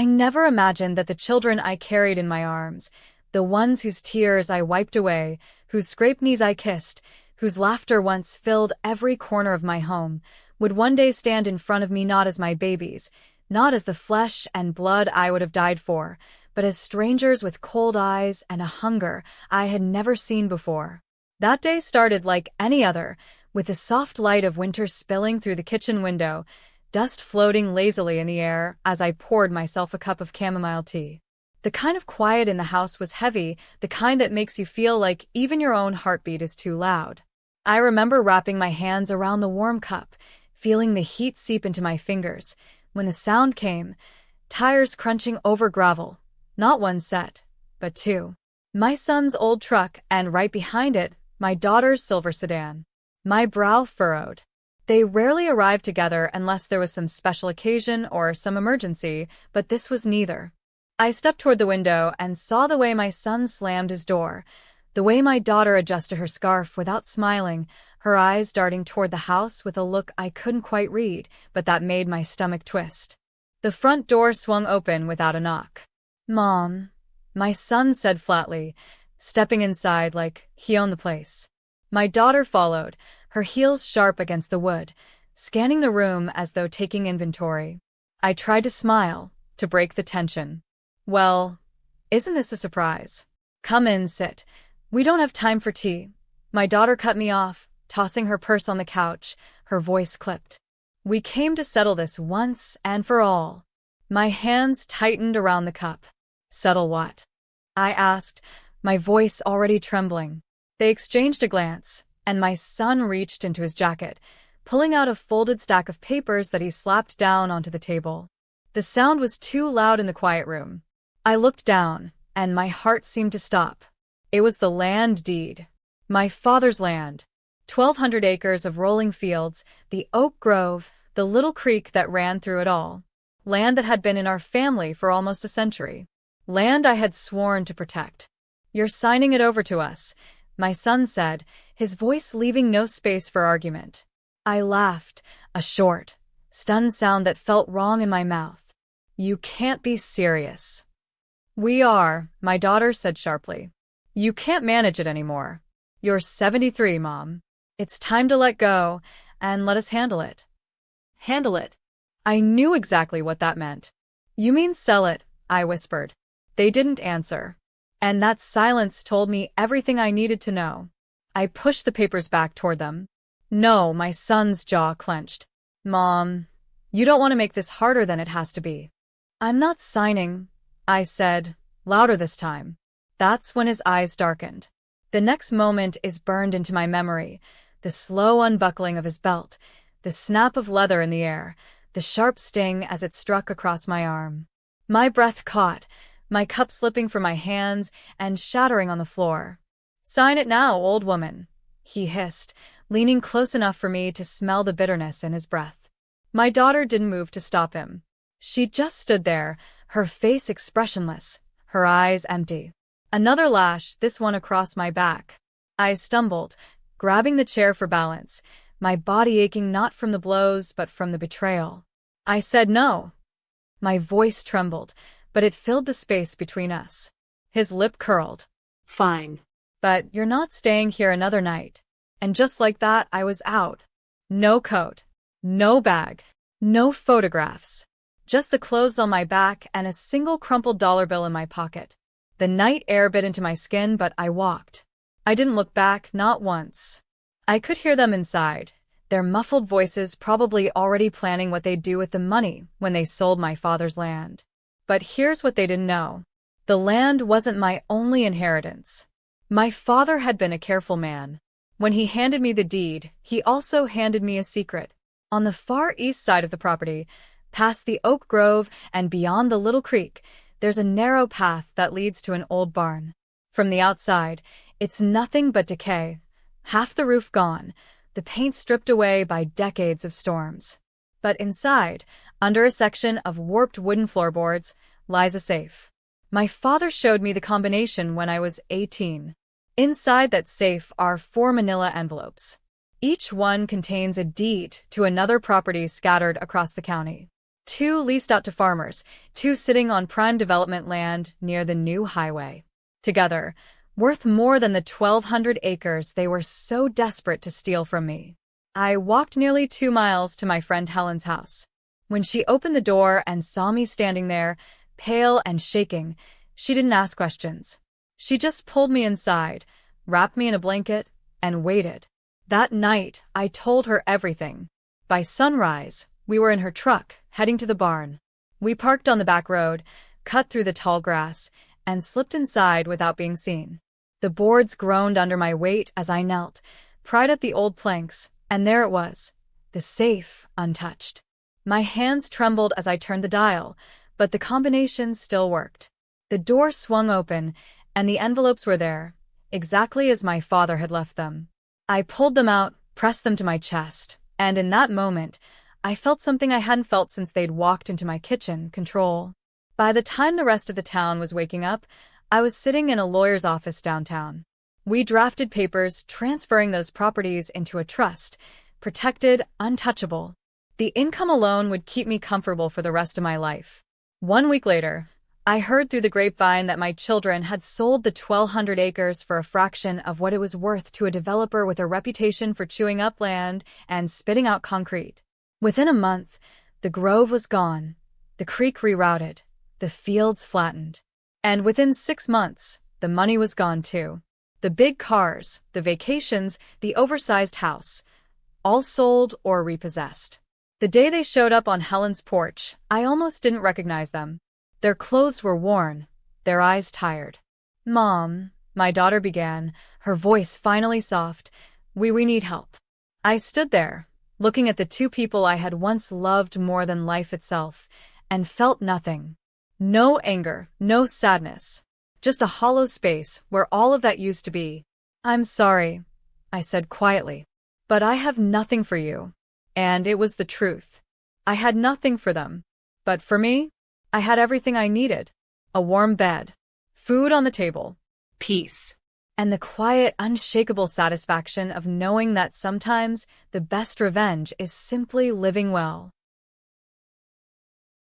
I never imagined that the children I carried in my arms, the ones whose tears I wiped away, whose scraped knees I kissed, whose laughter once filled every corner of my home, would one day stand in front of me not as my babies, not as the flesh and blood I would have died for, but as strangers with cold eyes and a hunger I had never seen before. That day started like any other, with the soft light of winter spilling through the kitchen window, dust floating lazily in the air as I poured myself a cup of chamomile tea. The kind of quiet in the house was heavy, the kind that makes you feel like even your own heartbeat is too loud. I remember wrapping my hands around the warm cup, feeling the heat seep into my fingers, when the sound came, tires crunching over gravel, not one set, but two. My son's old truck, and right behind it, my daughter's silver sedan. My brow furrowed. They rarely arrived together unless there was some special occasion or some emergency, but this was neither. I stepped toward the window and saw the way my son slammed his door, the way my daughter adjusted her scarf without smiling, her eyes darting toward the house with a look I couldn't quite read, but that made my stomach twist. The front door swung open without a knock. "Mom," my son said flatly, stepping inside like he owned the place. My daughter followed, her heels sharp against the wood, scanning the room as though taking inventory. I tried to smile, to break the tension. "Well, isn't this a surprise? Come in, sit. We don't have time for tea." My daughter cut me off, tossing her purse on the couch, her voice clipped. "We came to settle this once and for all." My hands tightened around the cup. "Settle what?" I asked, my voice already trembling. They exchanged a glance, and my son reached into his jacket, pulling out a folded stack of papers that he slapped down onto the table. The sound was too loud in the quiet room. I looked down, and my heart seemed to stop. It was the land deed. My father's land. 1,200 acres of rolling fields, the oak grove, the little creek that ran through it all. Land that had been in our family for almost a century. Land I had sworn to protect. "You're signing it over to us," my son said, his voice leaving no space for argument. I laughed, a short, stunned sound that felt wrong in my mouth. "You can't be serious." "We are," my daughter said sharply. "You can't manage it anymore. You're 73, Mom. It's time to let go, and let us handle it." Handle it? I knew exactly what that meant. "You mean sell it," I whispered. They didn't answer. And that silence told me everything I needed to know. I pushed the papers back toward them. "No," my son's jaw clenched. "Mom, you don't want to make this harder than it has to be." "I'm not signing," I said, louder this time. That's when his eyes darkened. The next moment is burned into my memory, the slow unbuckling of his belt, the snap of leather in the air, the sharp sting as it struck across my arm. My breath caught, my cup slipping from my hands and shattering on the floor. "Sign it now, old woman," he hissed, leaning close enough for me to smell the bitterness in his breath. My daughter didn't move to stop him. She just stood there, her face expressionless, her eyes empty. Another lash, this one across my back. I stumbled, grabbing the chair for balance, my body aching not from the blows but from the betrayal. I said no. My voice trembled, but it filled the space between us. His lip curled. "Fine. But you're not staying here another night." And just like that, I was out. No coat, no bag, no photographs. Just the clothes on my back and a single crumpled dollar bill in my pocket. The night air bit into my skin, but I walked. I didn't look back, not once. I could hear them inside, their muffled voices probably already planning what they'd do with the money when they sold my father's land. But here's what they didn't know. The land wasn't my only inheritance. My father had been a careful man. When he handed me the deed, he also handed me a secret. On the far east side of the property, past the oak grove and beyond the little creek, there's a narrow path that leads to an old barn. From the outside, it's nothing but decay. Half the roof gone, the paint stripped away by decades of storms. But inside, under a section of warped wooden floorboards, lies a safe. My father showed me the combination when I was 18. Inside that safe are 4 manila envelopes. Each one contains a deed to another property scattered across the county. 2 leased out to farmers, 2 sitting on prime development land near the new highway. Together, worth more than the 1,200 acres they were so desperate to steal from me. I walked nearly 2 miles to my friend Helen's house. When she opened the door and saw me standing there, pale and shaking, she didn't ask questions. She just pulled me inside, wrapped me in a blanket, and waited. That night, I told her everything. By sunrise, we were in her truck, heading to the barn. We parked on the back road, cut through the tall grass, and slipped inside without being seen. The boards groaned under my weight as I knelt, pried up the old planks, and there it was, the safe, untouched. My hands trembled as I turned the dial, but the combination still worked. The door swung open, and the envelopes were there, exactly as my father had left them. I pulled them out, pressed them to my chest, and in that moment, I felt something I hadn't felt since they'd walked into my kitchen, control. By the time the rest of the town was waking up, I was sitting in a lawyer's office downtown. We drafted papers transferring those properties into a trust, protected, untouchable. The income alone would keep me comfortable for the rest of my life. 1 week later, I heard through the grapevine that my children had sold the 1,200 acres for a fraction of what it was worth to a developer with a reputation for chewing up land and spitting out concrete. Within a month, the grove was gone, the creek rerouted, the fields flattened. And within 6 months, the money was gone too. The big cars, the vacations, the oversized house, all sold or repossessed. The day they showed up on Helen's porch, I almost didn't recognize them. Their clothes were worn, their eyes tired. "Mom," my daughter began, her voice finally soft, we need help." I stood there, looking at the 2 people I had once loved more than life itself, and felt nothing. No anger, no sadness. Just a hollow space where all of that used to be. "I'm sorry," I said quietly, "but I have nothing for you." And it was the truth. I had nothing for them. But for me, I had everything I needed. A warm bed, food on the table, peace, and the quiet, unshakable satisfaction of knowing that sometimes the best revenge is simply living well.